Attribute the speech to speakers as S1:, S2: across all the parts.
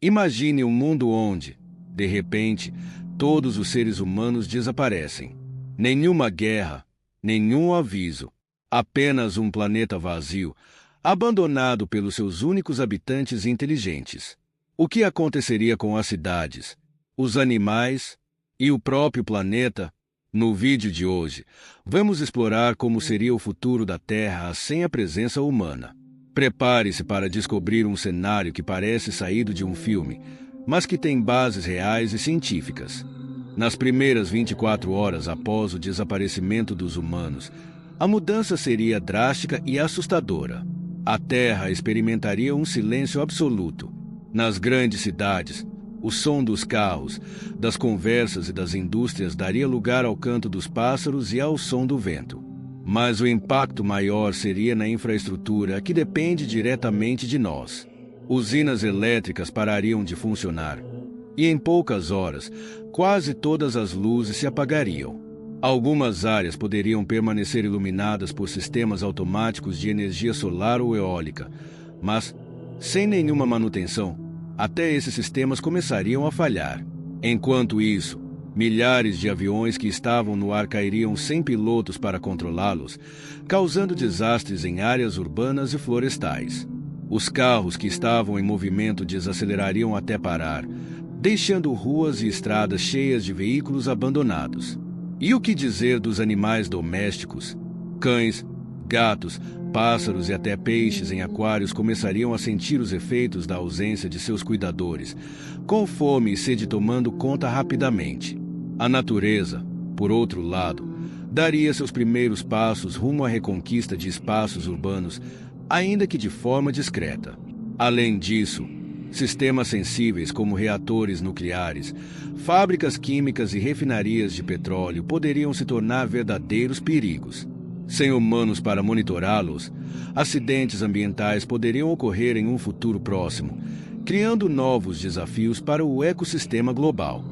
S1: Imagine um mundo onde, de repente, todos os seres humanos desaparecem. Nenhuma guerra, nenhum aviso. Apenas um planeta vazio, abandonado pelos seus únicos habitantes inteligentes. O que aconteceria com as cidades, os animais e o próprio planeta? No vídeo de hoje, vamos explorar como seria o futuro da Terra sem a presença humana. Prepare-se para descobrir um cenário que parece saído de um filme, mas que tem bases reais e científicas. Nas primeiras 24 horas após o desaparecimento dos humanos, a mudança seria drástica e assustadora. A Terra experimentaria um silêncio absoluto. Nas grandes cidades, o som dos carros, das conversas e das indústrias daria lugar ao canto dos pássaros e ao som do vento. Mas o impacto maior seria na infraestrutura que depende diretamente de nós. Usinas elétricas parariam de funcionar. E em poucas horas, quase todas as luzes se apagariam. Algumas áreas poderiam permanecer iluminadas por sistemas automáticos de energia solar ou eólica, mas, sem nenhuma manutenção, até esses sistemas começariam a falhar. Enquanto isso, milhares de aviões que estavam no ar cairiam sem pilotos para controlá-los, causando desastres em áreas urbanas e florestais. Os carros que estavam em movimento desacelerariam até parar, deixando ruas e estradas cheias de veículos abandonados. E o que dizer dos animais domésticos? Cães, gatos, pássaros e até peixes em aquários começariam a sentir os efeitos da ausência de seus cuidadores, com fome e sede tomando conta rapidamente. A natureza, por outro lado, daria seus primeiros passos rumo à reconquista de espaços urbanos, ainda que de forma discreta. Além disso, sistemas sensíveis como reatores nucleares, fábricas químicas e refinarias de petróleo poderiam se tornar verdadeiros perigos. Sem humanos para monitorá-los, acidentes ambientais poderiam ocorrer em um futuro próximo, criando novos desafios para o ecossistema global.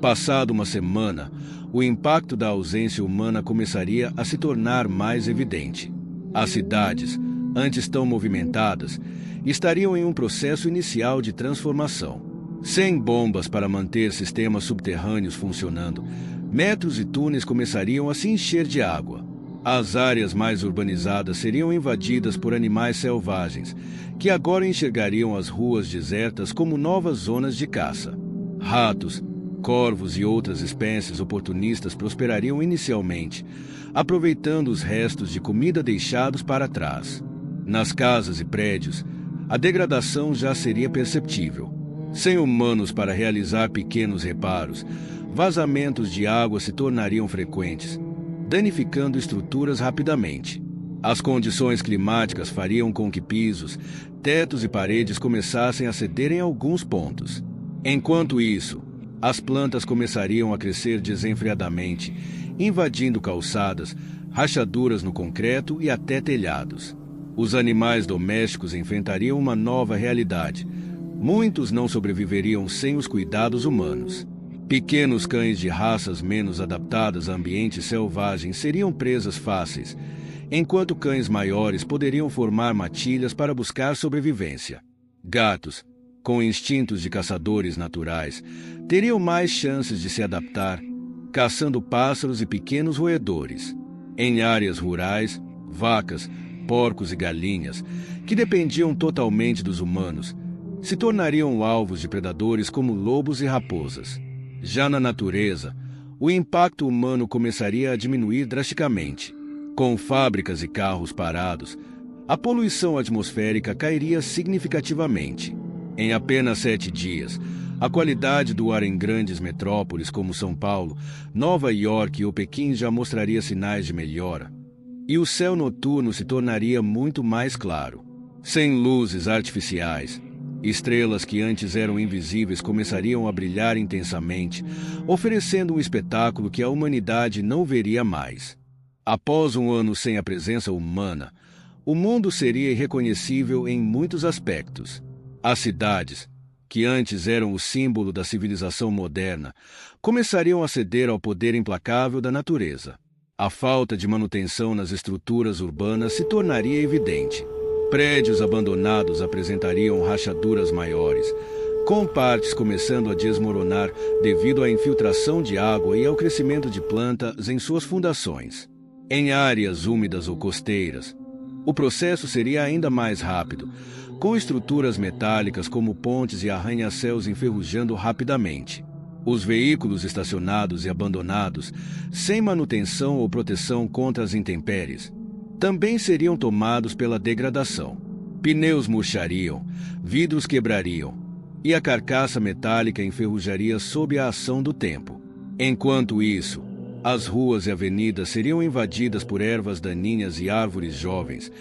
S1: Passada uma semana, o impacto da ausência humana começaria a se tornar mais evidente. As cidades, antes tão movimentadas, estariam em um processo inicial de transformação. Sem bombas para manter sistemas subterrâneos funcionando, metros e túneis começariam a se encher de água. As áreas mais urbanizadas seriam invadidas por animais selvagens, que agora enxergariam as ruas desertas como novas zonas de caça. Ratos, corvos e outras espécies oportunistas prosperariam inicialmente, aproveitando os restos de comida deixados para trás. Nas casas e prédios, a degradação já seria perceptível. Sem humanos para realizar pequenos reparos, vazamentos de água se tornariam frequentes, danificando estruturas rapidamente. As condições climáticas fariam com que pisos, tetos e paredes começassem a ceder em alguns pontos. Enquanto isso, as plantas começariam a crescer desenfreadamente, invadindo calçadas, rachaduras no concreto e até telhados. Os animais domésticos enfrentariam uma nova realidade. Muitos não sobreviveriam sem os cuidados humanos. Pequenos cães de raças menos adaptadas a ambientes selvagens seriam presas fáceis, enquanto cães maiores poderiam formar matilhas para buscar sobrevivência. Gatos, com instintos de caçadores naturais, teriam mais chances de se adaptar, caçando pássaros e pequenos roedores. Em áreas rurais, vacas, porcos e galinhas, que dependiam totalmente dos humanos, se tornariam alvos de predadores como lobos e raposas. Já na natureza, o impacto humano começaria a diminuir drasticamente. Com fábricas e carros parados, a poluição atmosférica cairia significativamente. Em apenas 7 dias, a qualidade do ar em grandes metrópoles como São Paulo, Nova York ou Pequim já mostraria sinais de melhora. E o céu noturno se tornaria muito mais claro. Sem luzes artificiais, estrelas que antes eram invisíveis começariam a brilhar intensamente, oferecendo um espetáculo que a humanidade não veria mais. Após um ano sem a presença humana, o mundo seria irreconhecível em muitos aspectos. As cidades, que antes eram o símbolo da civilização moderna, começariam a ceder ao poder implacável da natureza. A falta de manutenção nas estruturas urbanas se tornaria evidente. Prédios abandonados apresentariam rachaduras maiores, com partes começando a desmoronar devido à infiltração de água e ao crescimento de plantas em suas fundações. Em áreas úmidas ou costeiras, o processo seria ainda mais rápido, com estruturas metálicas como pontes e arranha-céus enferrujando rapidamente. Os veículos estacionados e abandonados, sem manutenção ou proteção contra as intempéries, também seriam tomados pela degradação. Pneus murchariam, vidros quebrariam, e a carcaça metálica enferrujaria sob a ação do tempo. Enquanto isso, as ruas e avenidas seriam invadidas por ervas daninhas e árvores jovens,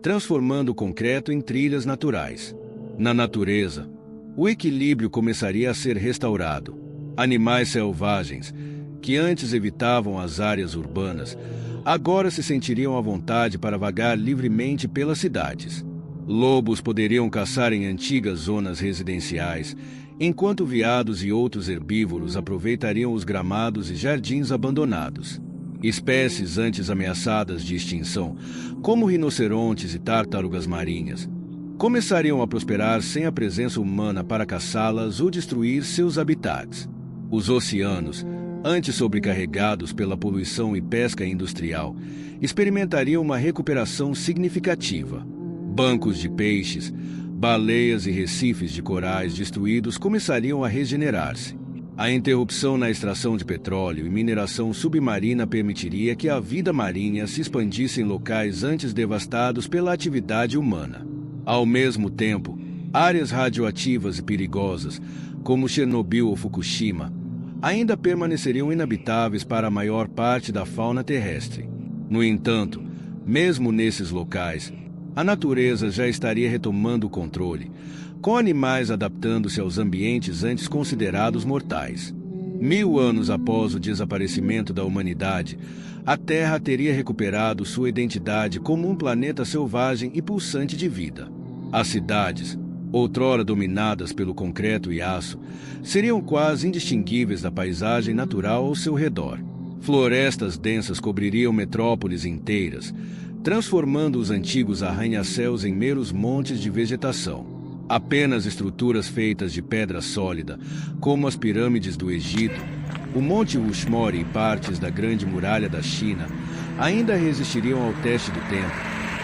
S1: transformando o concreto em trilhas naturais. Na natureza, o equilíbrio começaria a ser restaurado. Animais selvagens, que antes evitavam as áreas urbanas, agora se sentiriam à vontade para vagar livremente pelas cidades. Lobos poderiam caçar em antigas zonas residenciais, enquanto veados e outros herbívoros aproveitariam os gramados e jardins abandonados. Espécies antes ameaçadas de extinção, como rinocerontes e tartarugas marinhas, começariam a prosperar sem a presença humana para caçá-las ou destruir seus habitats. Os oceanos, antes sobrecarregados pela poluição e pesca industrial, experimentariam uma recuperação significativa. Bancos de peixes, baleias e recifes de corais destruídos começariam a regenerar-se. A interrupção na extração de petróleo e mineração submarina permitiria que a vida marinha se expandisse em locais antes devastados pela atividade humana. Ao mesmo tempo, áreas radioativas e perigosas, como Chernobyl ou Fukushima, ainda permaneceriam inabitáveis para a maior parte da fauna terrestre. No entanto, mesmo nesses locais, a natureza já estaria retomando o controle, com animais adaptando-se aos ambientes antes considerados mortais. 1000 anos após o desaparecimento da humanidade, a Terra teria recuperado sua identidade como um planeta selvagem e pulsante de vida. As cidades, outrora dominadas pelo concreto e aço, seriam quase indistinguíveis da paisagem natural ao seu redor. Florestas densas cobririam metrópoles inteiras, transformando os antigos arranha-céus em meros montes de vegetação. Apenas estruturas feitas de pedra sólida, como as pirâmides do Egito, o Monte Rushmore e partes da Grande Muralha da China, ainda resistiriam ao teste do tempo,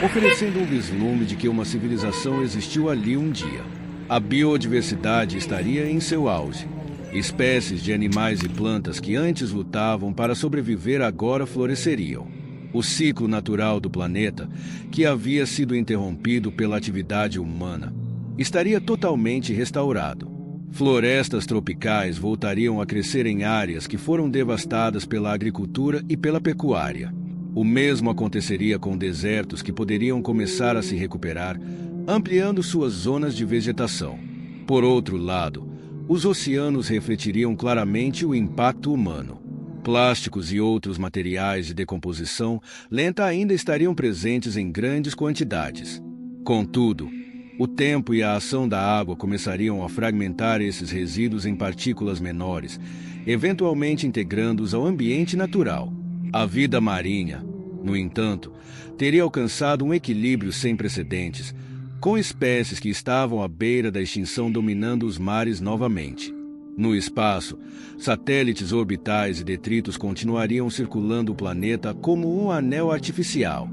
S1: oferecendo um vislumbre de que uma civilização existiu ali um dia. A biodiversidade estaria em seu auge. Espécies de animais e plantas que antes lutavam para sobreviver agora floresceriam. O ciclo natural do planeta, que havia sido interrompido pela atividade humana, estaria totalmente restaurado. Florestas tropicais voltariam a crescer em áreas que foram devastadas pela agricultura e pela pecuária. O mesmo aconteceria com desertos que poderiam começar a se recuperar, ampliando suas zonas de vegetação. Por outro lado, os oceanos refletiriam claramente o impacto humano. Plásticos e outros materiais de decomposição lenta ainda estariam presentes em grandes quantidades. Contudo, o tempo e a ação da água começariam a fragmentar esses resíduos em partículas menores, eventualmente integrando-os ao ambiente natural. A vida marinha, no entanto, teria alcançado um equilíbrio sem precedentes, com espécies que estavam à beira da extinção dominando os mares novamente. No espaço, satélites orbitais e detritos continuariam circulando o planeta como um anel artificial.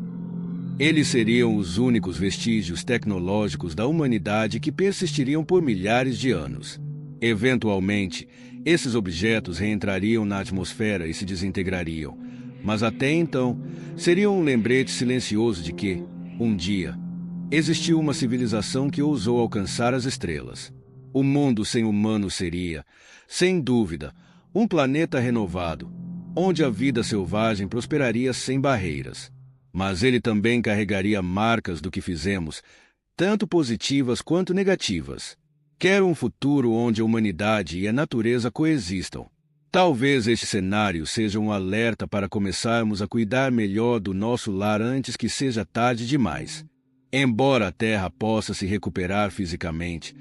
S1: Eles seriam os únicos vestígios tecnológicos da humanidade que persistiriam por milhares de anos. Eventualmente, esses objetos reentrariam na atmosfera e se desintegrariam, mas até então, seriam um lembrete silencioso de que, um dia, existiu uma civilização que ousou alcançar as estrelas. O mundo sem humanos seria, sem dúvida, um planeta renovado, onde a vida selvagem prosperaria sem barreiras. Mas ele também carregaria marcas do que fizemos, tanto positivas quanto negativas. Quero um futuro onde a humanidade e a natureza coexistam. Talvez este cenário seja um alerta para começarmos a cuidar melhor do nosso lar antes que seja tarde demais. Embora a Terra possa se recuperar fisicamente,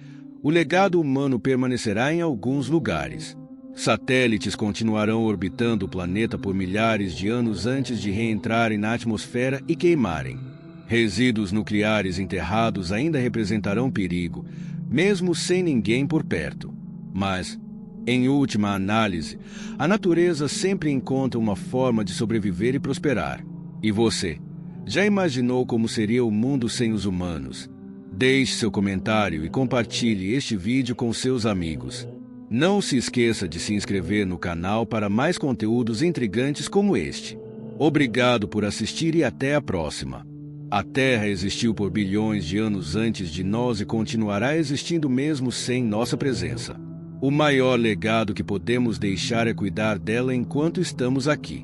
S1: o legado humano permanecerá em alguns lugares. Satélites continuarão orbitando o planeta por milhares de anos antes de reentrarem na atmosfera e queimarem. Resíduos nucleares enterrados ainda representarão perigo, mesmo sem ninguém por perto. Mas, em última análise, a natureza sempre encontra uma forma de sobreviver e prosperar. E você, já imaginou como seria o mundo sem os humanos? Deixe seu comentário e compartilhe este vídeo com seus amigos. Não se esqueça de se inscrever no canal para mais conteúdos intrigantes como este. Obrigado por assistir e até a próxima. A Terra existiu por bilhões de anos antes de nós e continuará existindo mesmo sem nossa presença. O maior legado que podemos deixar é cuidar dela enquanto estamos aqui.